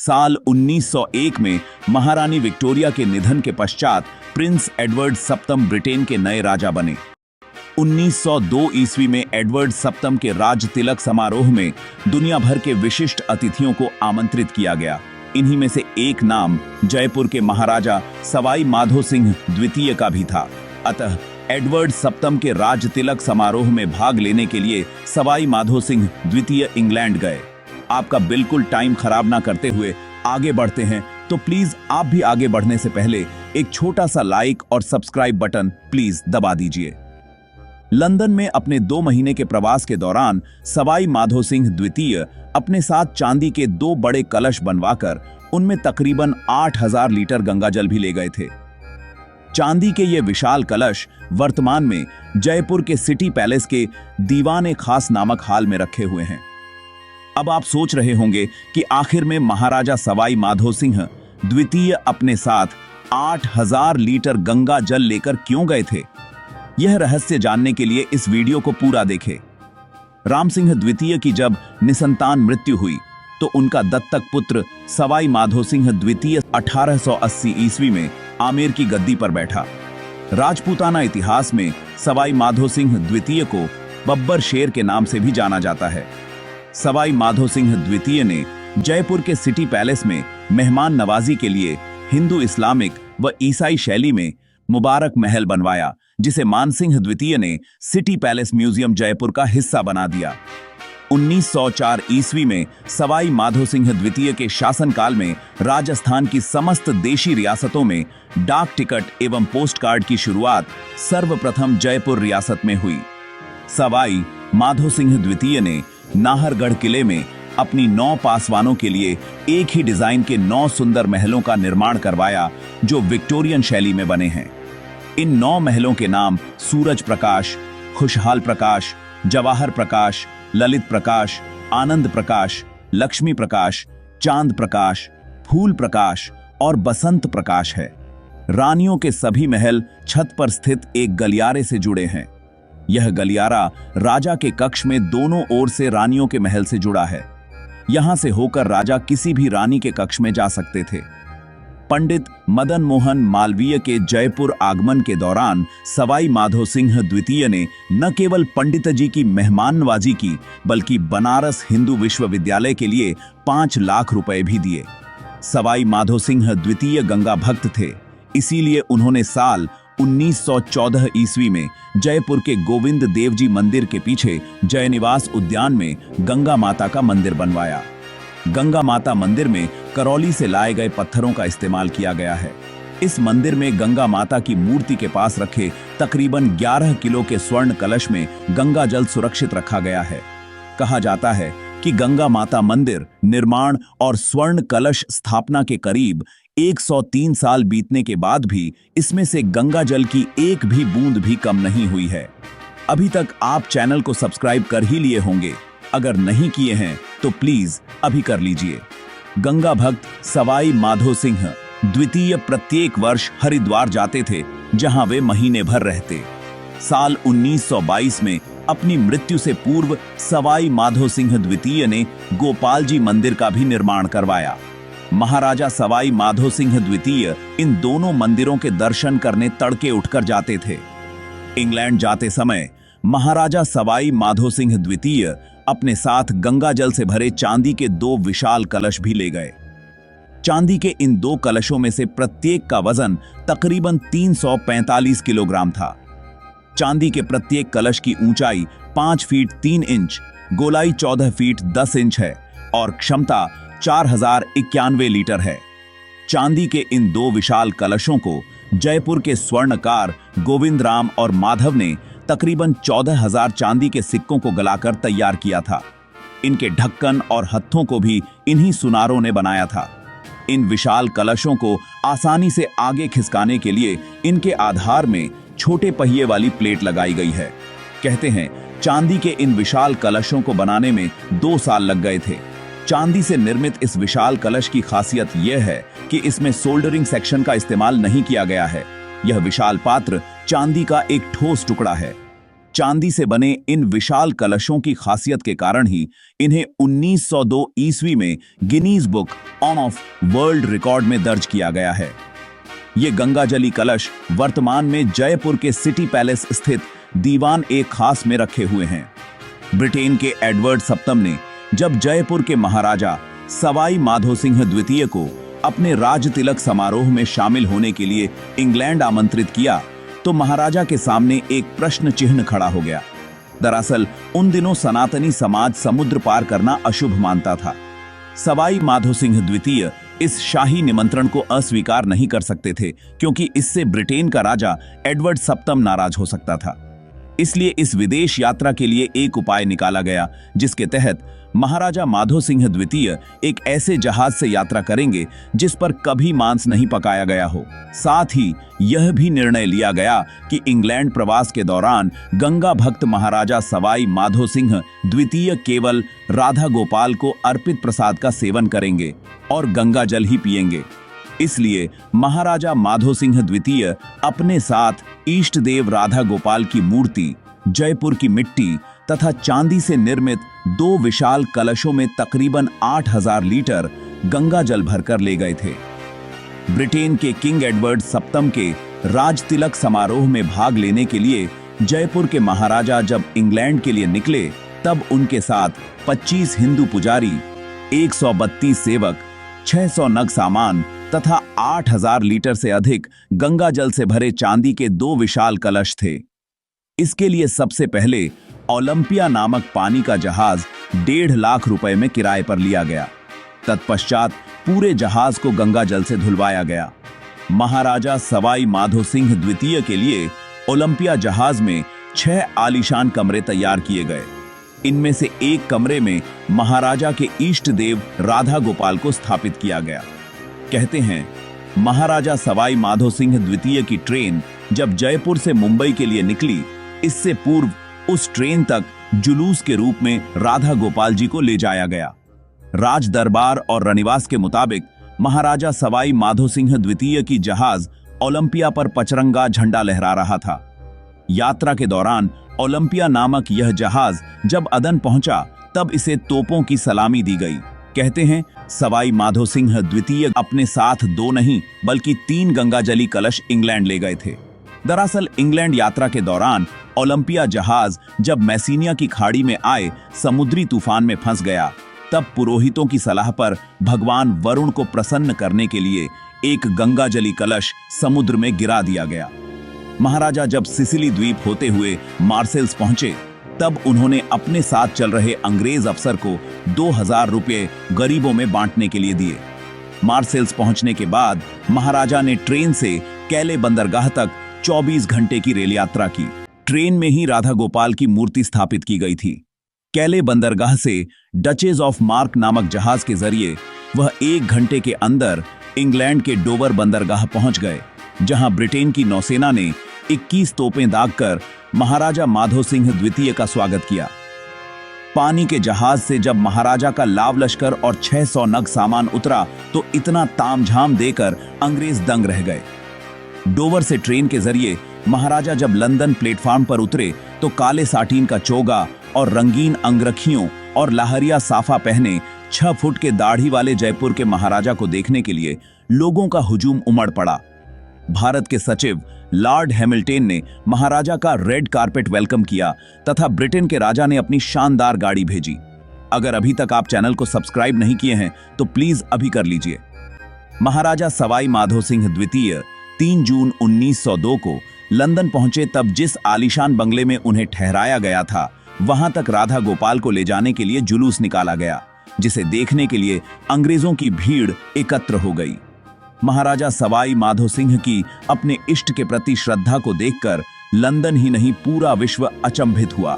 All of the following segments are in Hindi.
साल 1901 में महारानी विक्टोरिया के निधन के पश्चात प्रिंस एडवर्ड सप्तम ब्रिटेन के नए राजा बने। 1902 ईस्वी में एडवर्ड सप्तम के राज तिलक समारोह में दुनिया भर के विशिष्ट अतिथियों को आमंत्रित किया गया। इन्हीं में से एक नाम जयपुर के महाराजा सवाई माधो सिंह द्वितीय का भी था। अतः एडवर्ड सप्तम के राज तिलक समारोह में भाग लेने के लिए सवाई माधो सिंह द्वितीय इंग्लैंड गए। आपका बिल्कुल टाइम खराब ना करते हुए आगे बढ़ते हैं, तो प्लीज आप भी आगे बढ़ने से पहले एक छोटा सा लाइक और सब्सक्राइब बटन प्लीज दबा दीजिए। लंदन में अपने 2 महीने के प्रवास के दौरान सवाई माधो सिंह द्वितीय अपने साथ चांदी के 2 बड़े कलश बनवाकर उनमें तकरीबन 8000 लीटर गंगाजल भी ले गए थे। चांदी के ये विशाल कलश वर्तमान में जयपुर के सिटी पैलेस के दीवान खास नामक हाल में रखे हुए हैं। अब आप सोच रहे होंगे कि आखिर में महाराजा सवाई माधो सिंह द्वितीय अपने साथ 8000 लीटर गंगा जल लेकर क्यों गए थे। यह रहस्य जानने के लिए इस वीडियो को पूरा देखें। राम सिंह द्वितीय की जब निसंतान मृत्यु हुई तो उनका दत्तक पुत्र सवाई माधो सिंह द्वितीय 1880 ईस्वी में आमेर की गद्दी पर बैठा। राजपूताना इतिहास में सवाई माधो सिंह द्वितीय को बब्बर शेर के नाम से भी जाना जाता है। सवाई माधो सिंह द्वितीय ने जयपुर के सिटी पैलेस में मेहमान नवाजी के लिए हिंदू इस्लामिक व ईसाई शैली में मुबारक महल बनवाया, जिसे मानसिंह द्वितीय ने सिटी पैलेस म्यूजियम जयपुर का हिस्सा बना दिया। 1904 ईस्वी में सवाई माधो सिंह द्वितीय के शासनकाल में राजस्थान की समस्त देशी रियासतों में डाक टिकट एवं पोस्ट कार्ड की शुरुआत सर्वप्रथम जयपुर रियासत में हुई। सवाई माधो सिंह द्वितीय ने नाहरगढ़ किले में अपनी 9 पासवानों के लिए एक ही डिजाइन के 9 सुंदर महलों का निर्माण करवाया, जो विक्टोरियन शैली में बने हैं। इन 9 महलों के नाम सूरज प्रकाश, खुशहाल प्रकाश, जवाहर प्रकाश, ललित प्रकाश, आनंद प्रकाश, लक्ष्मी प्रकाश, चांद प्रकाश, फूल प्रकाश और बसंत प्रकाश है। रानियों के सभी महल छत पर स्थित एक गलियारे से जुड़े हैं। यह गलियारा राजा के कक्ष में दोनों ओर से रानियों के महल से जुड़ा है। यहां से होकर राजा किसी भी रानी के कक्ष में जा सकते थे। पंडित मदन मोहन मालवीय के जयपुर आगमन के दौरान सवाई माधो सिंह द्वितीय ने न केवल पंडित जी की मेहमान नवाजी की, बल्कि बनारस हिंदू विश्वविद्यालय के लिए 5 लाख रुपए भी दिए। सवाई माधो सिंह द्वितीय गंगा भक्त थे, इसीलिए उन्होंने साल 1914 ईस्वी में जयपुर के गोविंद देव जी मंदिर के पीछे जयनिवास उद्यान में गंगा माता का मंदिर बनवाया। गंगा माता मंदिर में करौली से लाए गए पत्थरों का इस्तेमाल किया गया है। इस मंदिर में गंगा माता की मूर्ति के पास रखे तकरीबन 11 किलो के स्वर्ण कलश में गंगा जल सुरक्षित रखा गया है। कहा जाता है कि गंगा माता मंदिर निर्माण और स्वर्ण कलश स्थापना के करीब 103 साल बीतने के बाद भी इसमें से गंगा जल की एक भी बूंद भी कम नहीं हुई है। अभी तक आप चैनल को सब्सक्राइब कर ही लिए होंगे, अगर नहीं किए हैं तो प्लीज अभी कर लीजिए। गंगा भक्त सवाई माधो सिंह द्वितीय प्रत्येक वर्ष हरिद्वार जाते थे, जहां वे महीने भर रहते। साल 1922 में अपनी मृत्यु से पूर्व सवाई माधो सिंह द्वितीय ने गोपाल जी मंदिर का भी निर्माण करवाया। महाराजा सवाई माधो सिंह द्वितीय इन दोनों मंदिरों के दर्शन करने तड़के उठकर जाते थे। इंग्लैंड जाते समय महाराजा सवाई माधो सिंह द्वितीय अपने साथ गंगा जल से भरे चांदी के 2 विशाल कलश भी ले गए। चांदी के इन 2 कलशों में से प्रत्येक का वजन तकरीबन 345 किलोग्राम था। चांदी के प्रत्येक कलश की ऊंचाई 5 फीट 3 इंच, गोलाई 14 फीट 10 इंच है और क्षमता 4091 लीटर है। चांदी के इन 2 विशाल कलशों को जयपुर के स्वर्णकार गोविंद राम और माधव ने तकरीबन 14,000 चांदी के सिक्कों को गलाकर तैयार किया था। इनके ढक्कन और हत्थों को भी इन्हीं सुनारों ने बनाया था। इन विशाल कलशों को आसानी से आगे खिसकाने के लिए इनके आधार में छोटे पहिए वाली प्लेट लगाई गई है। कहते हैं चांदी के इन विशाल कलशों को बनाने में 2 साल लग गए थे। चांदी से निर्मित इस विशाल कलश की खासियत यह है कि इसमें सोल्डरिंग सेक्शन का इस्तेमाल नहीं किया गया है। यह विशाल पात्र चांदी का एक ठोस टुकड़ा है। चांदी से बने इन विशाल कलशों की खासियत के कारण ही इन्हें 1902 ईस्वी में Guinness book of world record में दर्ज किया गया है। ये गंगाजली कलश वर्तमान में जयपुर के सिटी पैलेस स्थित दीवान ए खास में रखे हुए हैं। ब्रिटेन के एडवर्ड सप्तम ने जब जयपुर के महाराजा सवाई माधो सिंह द्वितीय को अपने राज तिलक समारोह में शामिल होने के लिए इंग्लैंड आमंत्रित किया तो महाराजा के सामने एक प्रश्न चिन्ह खड़ा हो गया। दरअसल उन दिनों सनातनी समाज समुद्र पार करना अशुभ मानता था। सवाई माधो सिंह द्वितीय इस शाही निमंत्रण को अस्वीकार नहीं कर सकते थे क्योंकि इससे ब्रिटेन का राजा एडवर्ड सप्तम नाराज हो सकता था। इसलिए इस विदेश यात्रा के लिए एक उपाय निकाला गया जिसके तहत महाराजा माधो सिंह द्वितीय एक ऐसे जहाज से यात्रा करेंगे जिस पर कभी मांस नहीं पकाया गया हो। साथ ही यह भी निर्णय लिया गया कि इंग्लैंड प्रवास के दौरान गंगा भक्त महाराजा सवाई माधो सिंह द्वितीय केवल राधा गोपाल को अर्पित प्रसाद का सेवन करेंगे और गंगा जल ही पिएंगे। इसलिए महाराजा माधो सिंह द्वितीय अपने साथ इष्ट देव राधा गोपाल की मूर्ति, जयपुर की मिट्टी तथा चांदी से निर्मित 2 विशाल कलशों में तकरीबन 8000 लीटर गंगा जल भरकर ले गए थे। ब्रिटेन के किंग एडवर्ड सप्तम के राज तिलक समारोह में भाग लेने के लिए जयपुर के महाराजा जब इंग्लैंड के लिए निकले तब उनके साथ 25 हिंदू पुजारी, 132 सेवक, 600 नग सामान तथा 8000 लीटर से अधिक गंगा जल से भरे चांदी के 2 विशाल कलश थे। इसके लिए सबसे पहले ओलंपिया नामक पानी का जहाज 1.5 लाख रुपए में किराए पर लिया गया। तत्पश्चात पूरे जहाज को गंगा जल से धुलवाया गया। महाराजा सवाई माधो सिंह द्वितीय के लिए ओलंपिया जहाज में 6 आलीशान कमरे तैयार किए गए। इनमें से एक कमरे में महाराजा के इष्ट देव राधा गोपाल को स्थापित किया गया। कहते हैं महाराजा सवाई माधो सिंह द्वितीय की ट्रेन जब जयपुर से मुंबई के लिए निकली, इससे पूर्व उस ट्रेन तक जुलूस के रूप में राधा गोपाल जी को ले जाया गया। राज दरबार और रनिवास के मुताबिक महाराजा सवाई माधो सिंह द्वितीय की जहाज ओलंपिया पर पचरंगा झंडा लहरा रहा था। यात्रा के दौरान ओलंपिया नामक यह जहाज जब अदन पहुंचा तब इसे तोपों की सलामी दी गई। कहते हैं सवाई माधो सिंह द्वितीय अपने साथ 2 नहीं बल्कि 3 गंगाजली कलश इंग्लैंड ले गए थे। दरअसल इंग्लैंड यात्रा के दौरान ओलंपिया जहाज जब मैसीनिया की खाड़ी में आए समुद्री तूफान में फंस गया तब पुरोहितों की सलाह पर भगवान वरुण को प्रसन्न करने के लिए एक गंगाजली कलश समुद्र में गिरा दिया गया। महाराजा जब सिसिली द्वीप होते हुए मार्सेल्स पहुंचे तब उन्होंने अपने साथ चल रहे अंग्रेज अफसर को 2000 रुपये गरीबों में बांटने के लिए दिए। मार्सेल्स पहुंचने के बाद महाराजा ने ट्रेन से कैले बंदरगाह तक 24 घंटे की रेल यात्रा की। ट्रेन में ही राधा गोपाल की मूर्ति स्थापित की गई थी। कैले बंदरगाह से डचेस ऑफ मार्क नामक जहाज के जरिए वह 1 घंटे के अंदर इंग्लैंड के डोवर बंदरगाह पहुंच गए, जहां ब्रिटेन की नौसेना ने 21 तोपें दागकर महाराजा माधो सिंह द्वितीय का स्वागत किया। पानी के जहाज से जब महाराजा का लाव लश्कर और 600 नग सामान उतरा तो इतना तामझाम देकर अंग्रेज दंग रह गए। डोवर से ट्रेन के जरिए महाराजा जब लंदन प्लेटफार्म पर उतरे तो काले साटीन का चोगा और रंगीन अंगरखियों और लाहरिया साफा पहने 6 फुट के दाढ़ी वाले जयपुर के महाराजा को देखने के लिए लोगों का हुजूम उमड़ पड़ा। भारत के सचिव लॉर्ड हैमिल्टन ने महाराजा का रेड कारपेट वेलकम किया तथा ब्रिटेन के राजा ने अपनी शानदार गाड़ी भेजी। अगर अभी तक आप चैनल को सब्सक्राइब नहीं किए हैं तो प्लीज अभी कर लीजिए। महाराजा सवाई माधो सिंह द्वितीय 3 जून 1902 को लंदन पहुंचे तब जिस आलीशान बंगले में उन्हें ठहराया गया था वहां तक राधा गोपाल को ले जाने के लिए जुलूस निकाला गया, जिसे देखने के लिए अंग्रेजों की भीड़ एकत्र हो गई। महाराजा सवाई माधो सिंह की अपने इष्ट के प्रति श्रद्धा को देखकर लंदन ही नहीं पूरा विश्व अचंभित हुआ।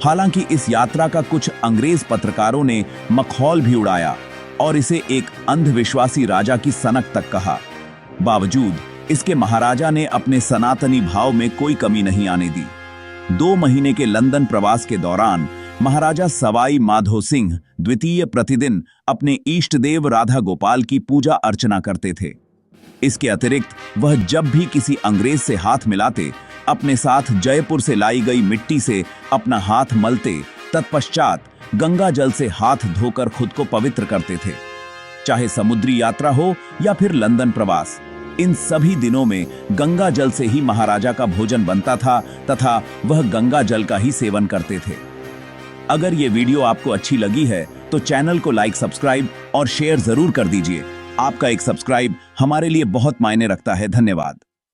हालांकि इस यात्रा का कुछ अंग्रेज पत्रकारों ने मखौल भी उड़ाया और इसे एक अंधविश्वासी राजा की सनक तक कहा। बावजूद इसके महाराजा ने अपने सनातनी भाव में कोई कमी नहीं आने दी। 2 महीने के लंदन प्रवास के दौरान महाराजा सवाई माधो सिंह द्वितीय प्रतिदिन अपने इष्ट देव राधा गोपाल की पूजा अर्चना करते थे। इसके अतिरिक्त वह जब भी किसी अंग्रेज से हाथ मिलाते, अपने साथ जयपुर से लाई गई मिट्टी से अपना हाथ मलते, तत्पश्चात गंगा जल से हाथ धोकर खुद को पवित्र करते थे। चाहे समुद्री यात्रा हो या फिर लंदन प्रवास, इन सभी दिनों में गंगा जल से ही महाराजा का भोजन बनता था तथा वह गंगा जल का ही सेवन करते थे। अगर ये वीडियो आपको अच्छी लगी है तो चैनल को लाइक, सब्सक्राइब और शेयर जरूर कर दीजिए। आपका एक सब्सक्राइब हमारे लिए बहुत मायने रखता है। धन्यवाद।